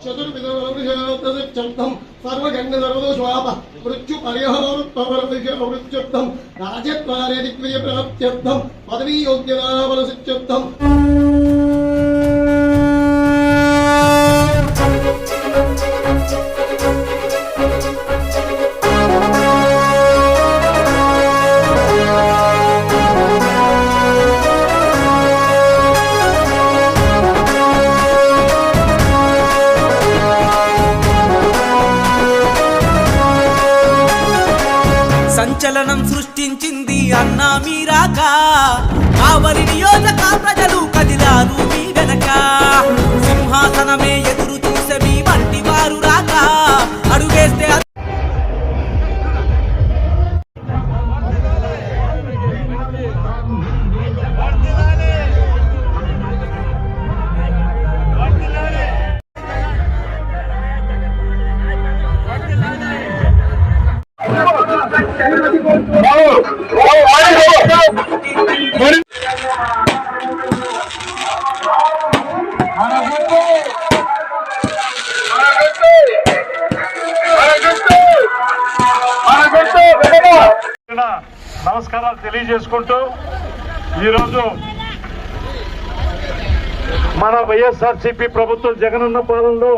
चतुर्विधम सर्वगण्य सर्वदोषवाप मृत्यु परिहारोत्तमृत्युर्थम राजत्वारे दिग्विजय प्राप्त्यर्थम पदवी योग्यता बलसिद्ध्यर्थम సంచలనం సృష్టించింది అన్నా మీరాక కావలి నియోజక ప్రజలు కదిలారు మీ వెనక సింహాసనమే ఎదురు చూసే మీ వంటి వారు రాక అడుగేస్తే నమస్కారాలు తెలియజేసుకుంటూ ఈరోజు మన వైఎస్ఆర్సీపీ ప్రభుత్వం జగనన్న పాలనలో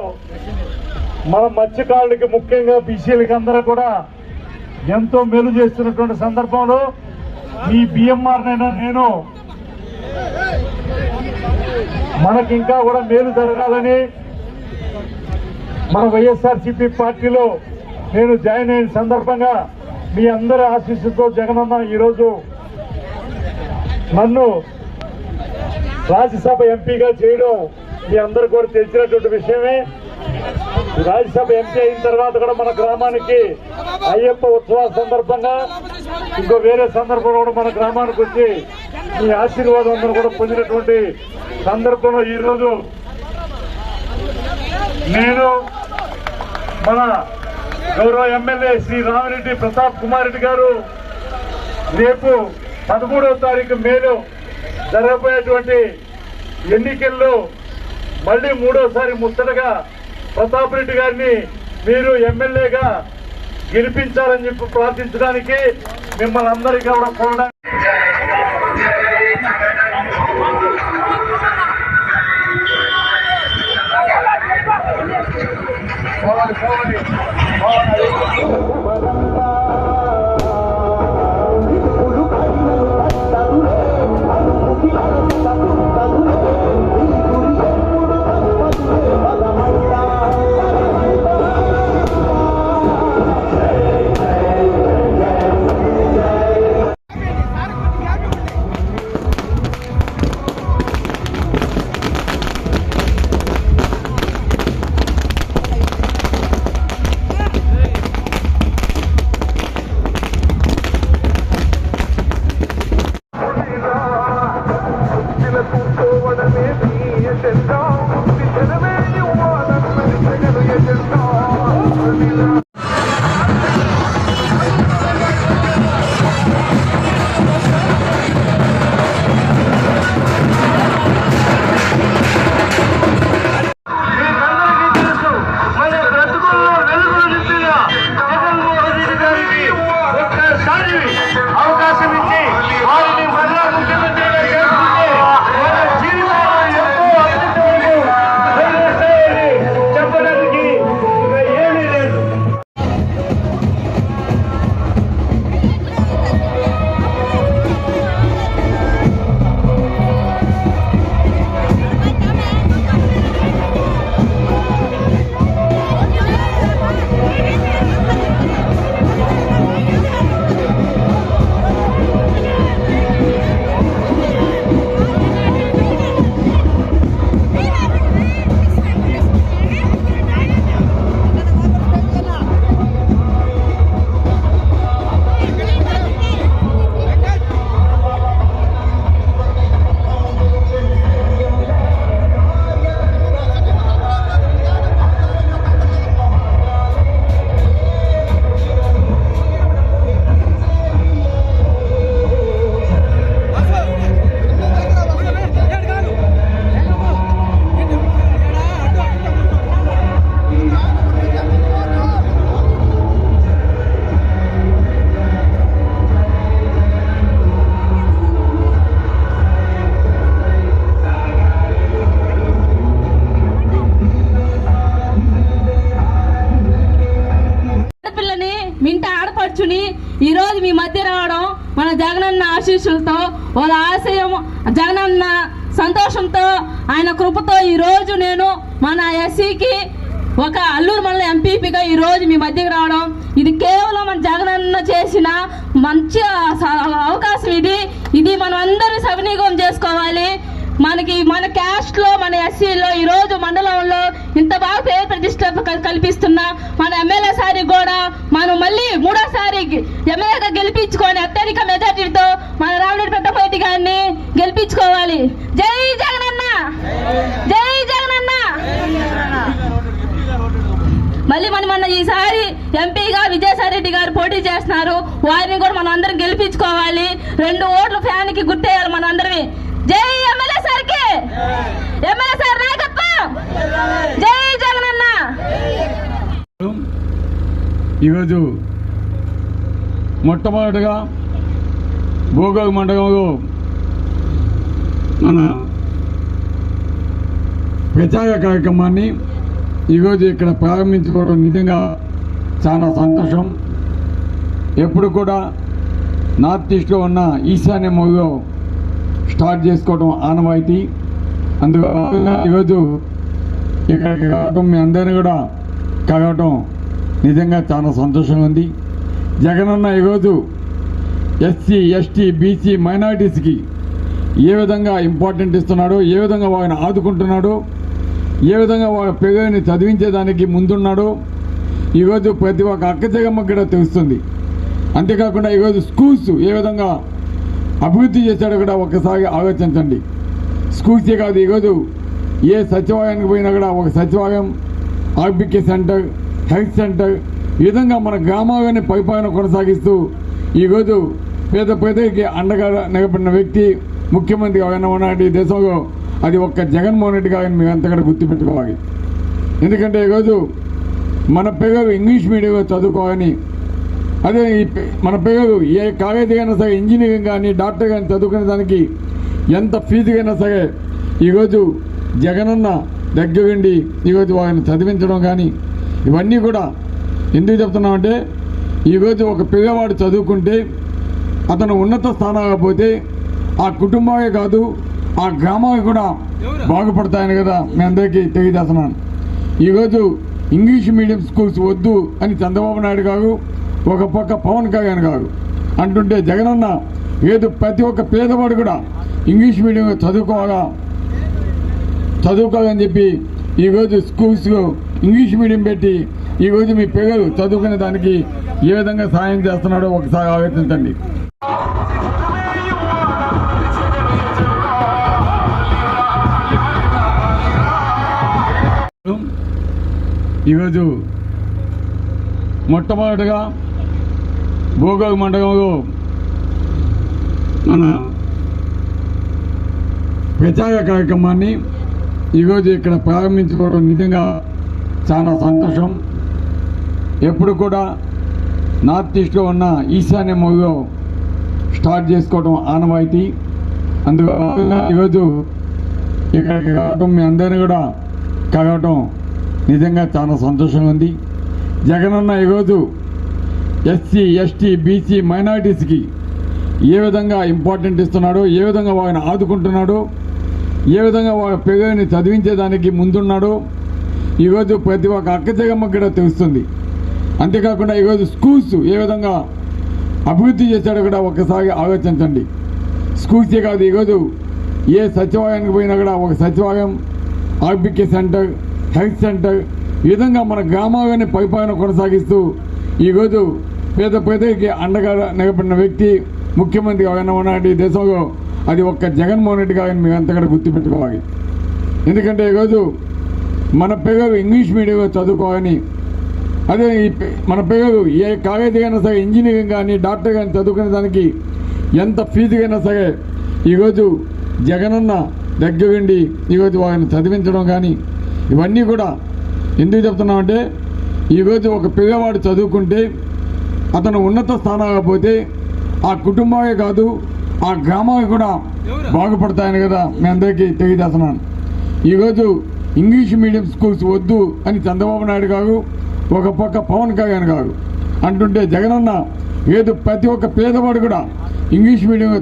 మన మత్స్యకారులకి ముఖ్యంగా బీసీలకి అందరూ కూడా ఎంతో మేలు చేస్తున్నటువంటి సందర్భంలో ఈ బిఎంఆర్ నేను మనకి ఇంకా కూడా మేలు జరగాలని మన వైఎస్ఆర్సీపీ పార్టీలో నేను జాయిన్ అయిన సందర్భంగా మీ అందరి ఆశీస్సుతో జగనన్న ఈరోజు నన్ను రాజ్యసభ ఎంపీగా చేయడం మీ అందరూ కూడా తెలిసినటువంటి విషయమే. రాజ్యసభ ఎంపీ అయిన తర్వాత కూడా మన గ్రామానికి అయ్యప్ప ఉత్సవాల సందర్భంగా ఇంకో వేరే సందర్భంలో కూడా మన గ్రామానికి వచ్చి మీ ఆశీర్వాదం అందరూ కూడా పొందినటువంటి సందర్భంలో ఈరోజు నేను మన గౌరవ ఎమ్మెల్యే శ్రీ రామిరెడ్డి ప్రతాప్ కుమార్ రెడ్డి గారు రేపు 13వ తారీఖు మేలో జరగబోయేటువంటి ఎన్నికల్లో మళ్ళీ 3వసారి ముచ్చటగా ప్రతాప్ రెడ్డి గారిని మీరు ఎమ్మెల్యేగా గెలిపించాలని చెప్పి ప్రార్థించడానికి మిమ్మల్ని అందరికీ కూడా కోరడానికి మింట ఆడపడుచుని ఈరోజు మీ మధ్య రావడం మన జగనన్న ఆశీస్సులతో వాళ్ళ ఆశయం జగనన్న సంతోషంతో ఆయన కృపతో ఈరోజు నేను మన ఎస్సీకి ఒక అల్లూరు మండలం ఎంపీపీగా ఈరోజు మీ మధ్యకి రావడం ఇది కేవలం మన జగనన్న చేసిన మంచి అవకాశం. ఇది మనం అందరూ సవినియోగం చేసుకోవాలి. మన క్యాస్ట్ లో మన ఎస్సీలో ఈరోజు మండలంలో ఇంత బాగా పేరు ప్రతిష్ట కల్పిస్తున్న మన ఎమ్మెల్యే సారి కూడా మనం మళ్ళీ మూడోసారి ఎమ్మెల్యేగా గెలిపించుకొని అత్యధిక మెజార్టీతో మన రామిరెడ్డి పెద్దపరెడ్డి గారిని గెలిపించుకోవాలి. జై జగనన్న, జై జగనన్న. మళ్ళీ మన ఈసారి ఎంపీగా విజయసాయిరెడ్డి గారు పోటీ చేస్తున్నారు. వారిని కూడా మనం అందరం గెలిపించుకోవాలి. 2 ఓట్లు ఫ్యాన్ కి గుర్తేయాలి మన అందరివి. జై ఎమ్మెల్యే సార్కి, ఎమ్మెల్యే సార్ నాయకత్వం. జై జగనన్న. ఈరోజు మొట్టమొదటిగా భోగోగ మండలంలో మన ప్రచార కార్యక్రమాన్ని ఈరోజు ఇక్కడ ప్రారంభించుకోవడం నిజంగా చాలా సంతోషం. ఎప్పుడు కూడా నార్త్ ఈస్ట్లో ఉన్న ఈశాన్య మూలలో స్టార్ట్ చేసుకోవడం ఆనవాయితీ. అందువల్ల ఈరోజు ఇక్కడికి రావడం మీ అందరినీ కూడా కలవటం నిజంగా చాలా సంతోషంగా ఉంది. జగనన్న ఈరోజు ఎస్సీ, ఎస్టీ, బీసీ, మైనారిటీస్కి ఏ విధంగా ఇంపార్టెంట్ ఇస్తున్నాడో, ఏ విధంగా వారిని ఆదుకుంటున్నాడో, ఏ విధంగా వాళ్ళ పిల్లల్ని చదివించేదానికి ముందున్నాడో ఈరోజు ప్రతి ఒక్క అక్కచెగమ్మకి కూడా తెలుస్తుంది. అంతేకాకుండా ఈరోజు స్కూల్స్ ఏ విధంగా అభివృద్ధి చేశాడో కూడా ఒకసారి ఆలోచించండి. స్కూల్సే కాదు, ఈరోజు ఏ సచివాలయానికి పోయినా కూడా ఒక సచివాలయం, ఆర్బికే సెంటర్, హెల్త్ సెంటర్, ఈ విధంగా మన గ్రామాలని పరిపాలన కొనసాగిస్తూ ఈరోజు పేద ప్రజలకి అండగా నిలబడిన వ్యక్తి ముఖ్యమంత్రి ఎవరైనా ఉన్నాడు ఈ దేశంలో అది ఒక్క జగన్మోహన్ రెడ్డి గారిని మీరు అంతగా గుర్తుపెట్టుకోవాలి. ఎందుకంటే ఈరోజు మన పిల్లలు ఇంగ్లీష్ మీడియంలో చదువుకోవాలని, అదే మన పిల్లలు ఏ కాలేజీ అయినా సరే ఇంజనీరింగ్ కానీ డాక్టర్ కానీ చదువుకునే దానికి ఎంత ఫీజుకైనా సరే ఈరోజు జగనన్న దగ్గరుండి ఈరోజు వారిని చదివించడం కానీ ఇవన్నీ కూడా ఎందుకు చెప్తున్నామంటే ఈరోజు ఒక పిల్లవాడు చదువుకుంటే అతను ఉన్నత స్థానాలకు పోతే ఆ కుటుంబమే కాదు ఆ గ్రామాలు కూడా బాగుపడతాయని కదా మీ అందరికీ తెలియజేస్తున్నాను. ఈరోజు ఇంగ్లీష్ మీడియం స్కూల్స్ వద్దు అని చంద్రబాబు నాయుడు గారు, ఒక పక్క పవన్ కళ్యాణ్ గారు అంటుంటే జగనన్న ఏదో ప్రతి ఒక్క పేదవాడు కూడా ఇంగ్లీష్ మీడియం చదువుకోవాలని చెప్పి ఈరోజు స్కూల్స్లో ఇంగ్లీష్ మీడియం పెట్టి ఈరోజు మీ పిల్లలు చదువుకునే దానికి ఏ విధంగా సాయం చేస్తున్నాడో ఒకసారి ఆలోచించండి. ఈరోజు మొట్టమొదటిగా భోగోగ మండలంలో మన ప్రచార కార్యక్రమాన్ని ఈరోజు ఇక్కడ ప్రారంభించుకోవడం నిజంగా చాలా సంతోషం. ఎప్పుడు కూడా నార్త్ ఈస్ట్లో ఉన్న ఈశాన్య మూలలో స్టార్ట్ చేసుకోవడం ఆనవాయితీ. అందువల్ల ఈరోజు ఇక్కడికి రావడం మీ అందరినీ కూడా కలవటం నిజంగా చాలా సంతోషంగా ఉంది. జగనన్న ఈరోజు ఎస్సీ, ఎస్టీ, బీసీ, మైనారిటీస్కి ఏ విధంగా ఇంపార్టెంట్ ఇస్తున్నాడో, ఏ విధంగా వారిని ఆదుకుంటున్నాడో, ఏ విధంగా వాళ్ళ పిల్లల్ని చదివించేదానికి ముందున్నాడో ఈరోజు ప్రతి ఒక్క అక్కచెగమ్మకి కూడా తెలుస్తుంది. అంతేకాకుండా ఈరోజు స్కూల్స్ ఏ విధంగా అభివృద్ధి చేశాడో కూడా ఒకసారి ఆలోచించండి. స్కూల్సే కాదు, ఈరోజు ఏ సచివాలయానికి పోయినా కూడా ఒక సచివాలయం, ఆర్బికే సెంటర్, హెల్త్ సెంటర్, ఈ విధంగా మన గ్రామాలని పరిపాలన కొనసాగిస్తూ ఈరోజు పేద ప్రజలకి అండగా నిలబడిన వ్యక్తి ముఖ్యమంత్రి ఎవరైనా ఉన్నాడు ఈ దేశంలో అది ఒక్క జగన్మోహన్ రెడ్డి గారిని మీరు అంతగా గుర్తుపెట్టుకోవాలి. ఎందుకంటే ఈరోజు మన పిల్లలు ఇంగ్లీష్ మీడియంలో చదువుకోవాలని, అదే మన పిల్లలు ఏ కాలేజీ అయినా సరే ఇంజనీరింగ్ కానీ డాక్టర్ కానీ చదువుకునే దానికి ఎంత ఫీజుకైనా సరే ఈరోజు జగనన్న దగ్గరుండి ఈరోజు వారిని చదివించడం కానీ ఇవన్నీ కూడా ఎందుకు చెప్తున్నామంటే ఈరోజు ఒక పిల్లవాడు చదువుకుంటే అతను ఉన్నత స్థానాలకు పోతే ఆ కుటుంబమే కాదు ఆ గ్రామాలు కూడా బాగుపడతాయని కదా మీ అందరికీ తెలియజేస్తున్నాను. ఈరోజు ఇంగ్లీష్ మీడియం స్కూల్స్ వద్దు అని చంద్రబాబు నాయుడు గారు, ఒక పక్క పవన్ కళ్యాణ్ గారు అంటుంటే జగనన్న ఏదో ప్రతి ఒక్క పేదవాడు కూడా ఇంగ్లీష్ మీడియం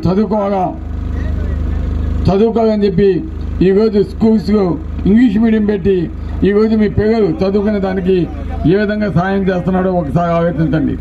చదువుకోవాలని చెప్పి ఈరోజు స్కూల్స్ ఇంగ్లీష్ మీడియం పెట్టి ఈరోజు మీ పిల్లలు చదువుకునే దానికి ఏ విధంగా సాయం చేస్తున్నాడో ఒకసారి ఆలోచించండి.